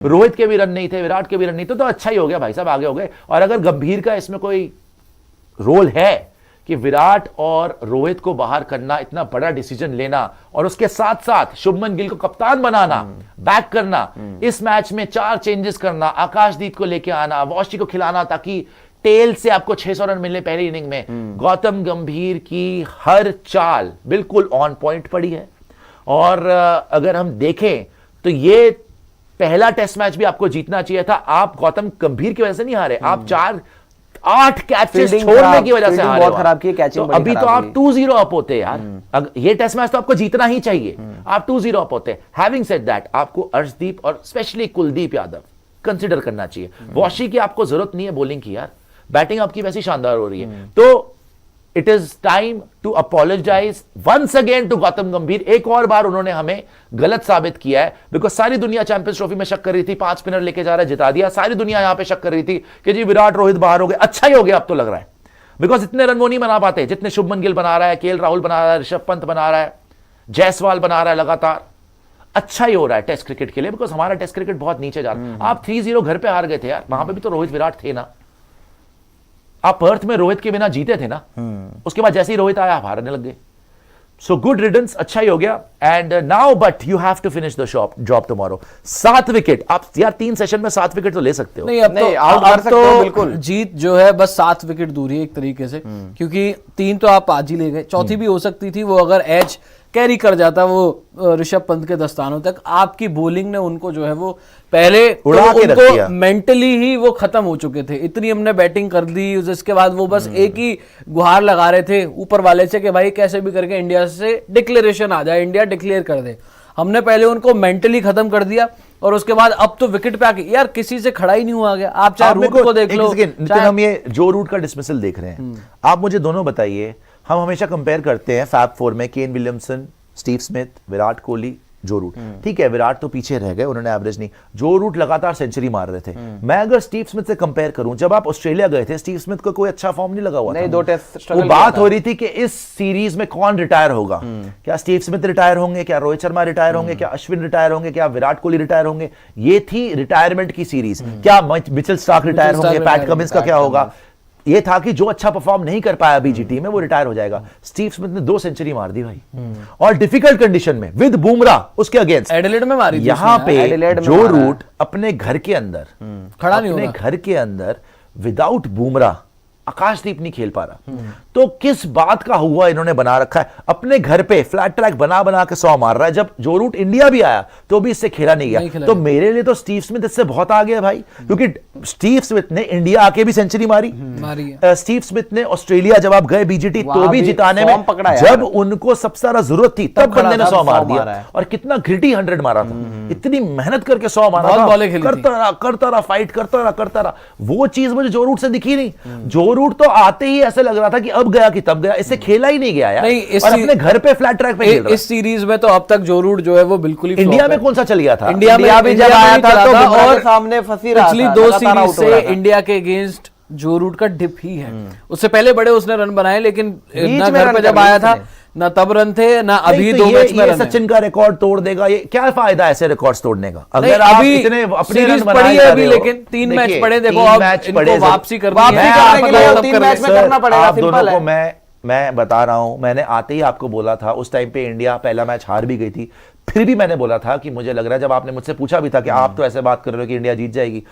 रोहित के भी रन नहीं थे, विराट के भी रन नहीं थे, तो अच्छा ही हो गया भाई साहब, आगे हो गए। और अगर गंभीर का इसमें कोई रोल है कि विराट और रोहित को बाहर करना, इतना बड़ा डिसीजन लेना, और उसके साथ साथ शुभमन गिल को कप्तान बनाना, बैक करना, इस मैच में 4 चेंजेस करना, आकाशदीप को लेके आना, वॉशी को खिलाना ताकि टेल से आपको 600 रन मिलने पहली इनिंग में, गौतम गंभीर की हर चाल बिल्कुल ऑन पॉइंट पड़ी है। और अगर हम देखें तो ये पहला टेस्ट मैच भी आपको जीतना चाहिए था। आप गौतम गंभीर की वजह से नहीं हारे, आप 8 कैचेस छोड़ने की वजह से हारे। बहुत खराब की कैचिंग, तो अभी तो आप 2-0 अप होते यार। ये टेस्ट मैच तो आपको जीतना ही चाहिए, आप 2-0 अप होते। हैविंग सेड दैट, आपको अर्शदीप और स्पेशली कुलदीप यादव कंसिडर करना चाहिए। वॉशी की आपको जरूरत नहीं है बॉलिंग की यार, बैटिंग आपकी वैसी शानदार हो रही है। तो it is time to apologise once again to Gautam Gambhir. एक और बार उन्होंने हमें गलत साबित किया है, बिकॉज सारी दुनिया चैंपियंस ट्रॉफी में शक कर रही थी, 5 स्पिनर लेके जा रहा है, जिता दिया। सारी दुनिया यहां पे शक कर रही थी कि जी विराट रोहित बाहर हो गए। अच्छा ही हो गया अब तो लग रहा है, बिकॉज इतने रन वो नहीं बना पाते जितने शुभमन गिल बना रहा है, केएल राहुल बना रहा है, ऋषभ पंत बना रहा है, जायसवाल बना रहा है लगातार। अच्छा ही हो रहा है टेस्ट क्रिकेट के लिए, बिकॉज हमारा टेस्ट क्रिकेट बहुत नीचे जा रहा है। आप 3-0 घर पे हार गए थे यार, वहां पे भी तो रोहित विराट थे ना। आप पर्थ में रोहित के बिना जीते थे ना, उसके बाद जैसे ही रोहित आया आप हारने लग गए। सो गुड रिडंस, अच्छा ही हो गया। And now but you have to finish the job tomorrow. 7 wicket आप यार 3 सेशन में 7 विकेट तो ले सकते हो। नहीं, अब नहीं, तो आउट कर सकते हो बिल्कुल। जीत जो है बस 7 विकेट दूर है एक तरीके से, क्योंकि 3 तो आप आज ही ले गए, चौथी भी हो सकती थी। वो अगर एज कैरी कर जाता वो ऋषभ पंत के दस्तानों तक, आपकी बॉलिंग ने उनको जो है वो पहले उड़ा के रख दिया। मेंटली ही वो खत्म हो चुके थे। इतनी हमने बैटिंग कर दी, उसके बाद वो बस एक ही गुहार लगा रहे थे ऊपर वाले से कि भाई कैसे भी करके इंडिया से डिक्लेरेशन आ जाए, इंडिया डिक्लेयर कर दे। हमने पहले उनको मेंटली खत्म कर दिया, और उसके बाद अब तो विकेट पे आके यार किसी से खड़ा ही नहीं हुआ गया। आप चाहे रूट को देख लो, नितिन, हम ये जो रूट का डिसमिसल देख रहे हैं, आप मुझे दोनों बताइए। हम हमेशा कंपेयर करते हैं फैब 4 में Kane Williamson, Steve Smith, Virat Kohli, जो रूट। ठीक है, विराट तो पीछे रह गए, उन्होंने एवरेज नहीं, जो रूट लगातार सेंचुरी मार रहे थे। मैं अगर स्टीव स्मिथ से कंपेयर करूं, जब आप ऑस्ट्रेलिया गए थे स्टीव स्मिथ को कोई अच्छा फॉर्म नहीं लगा हुआ नहीं, था। 2 टेस्ट वो बात हो रही थी कि इस सीरीज में कौन रिटायर होगा। क्या स्टीव स्मिथ रिटायर होंगे, क्या रोहित शर्मा रिटायर होंगे, क्या अश्विन रिटायर होंगे, क्या विराट कोहली रिटायर होंगे। ये थी रिटायरमेंट की सीरीज। क्या मिचेल स्टार्क रिटायर होंगे, पैट कमिंस का क्या होगा। ये था कि जो अच्छा परफॉर्म नहीं कर पाया बीजीटी में वो रिटायर हो जाएगा। स्टीव स्मिथ ने 2 सेंचुरी मार दी भाई, और डिफिकल्ट कंडीशन में विद बुमराह उसके अगेंस्ट। एडिलेड में मारी थी यहां उसने, पे एडिलेड में जो मारा है। रूट अपने घर के अंदर खड़ा नहीं अपने होगा। घर के अंदर विदाउट बुमराह आकाशदीप नहीं खेल पा रहा, तो किस बात का हुआ इन्होंने बना रखा है। अपने घर पे फ्लैट ट्रैक बना बना के 100 मार रहा है। जब जो रूट इंडिया भी आया तो भी इससे खेला नहीं गया। तो मेरे लिए तो स्टीव स्मिथ इससे बहुत आगे है भाई, क्योंकि स्टीव स्मिथ ने इंडिया आके भी सेंचुरी मारी है। स्टीव स्मिथ ने ऑस्ट्रेलिया जब आप गए बीजीटी तो भी जिताने में, जब उनको सबसे ज्यादा जरूरत थी तब बंदे ने 100 मार दिया। और कितना ग्रिटी 100 मारा था, इतनी मेहनत करके 100 मारा था, करता रहा फाइट करता रहा। वो चीज मुझे जो रूट से दिखी नहीं। जो रूट तो आते ही ऐसे लग रहा था कि अब गया कि तब गया, इससे खेला ही नहीं गया यार। और अपने घर पे फ्लैट ट्रैक पे खेल रहा। इस सीरीज में तो अब तक जो रूट जो है वो बिल्कुल ही इंडिया में कौन सा चल गया था। इंडिया भी जब आया था तो और सामने फंसी रहा था, पिछली 2 सीरीज से इंडिया के अगेंस्ट जो रूट का डिप ही है। उससे पहले बड़े उसने रन बनाए, लेकिन ना घर पे जब आया था ना तब रन थे, ना अभी 2 मैच में रन। सचिन का रिकॉर्ड तोड़ देगा, ये क्या फायदा ऐसे रिकॉर्ड्स तोड़ने का। अगर आप अभी इतने अपने सीरीज रन पड़ी है बनाए अभी, लेकिन 3 मैच पड़े, देखो अब इनको वापसी करनी है। आप दोनों को मैं बता रहा हूं, मैंने आते ही आपको बोला था, उस टाइम पे इंडिया पहला मैच हार भी गई थी, फिर भी मैंने बोला था कि मुझे लग रहा है, जब आपने मुझसे पूछा भी था कि आप तो ऐसे बात कर रहे हो कि इंडिया जीत जाएगी,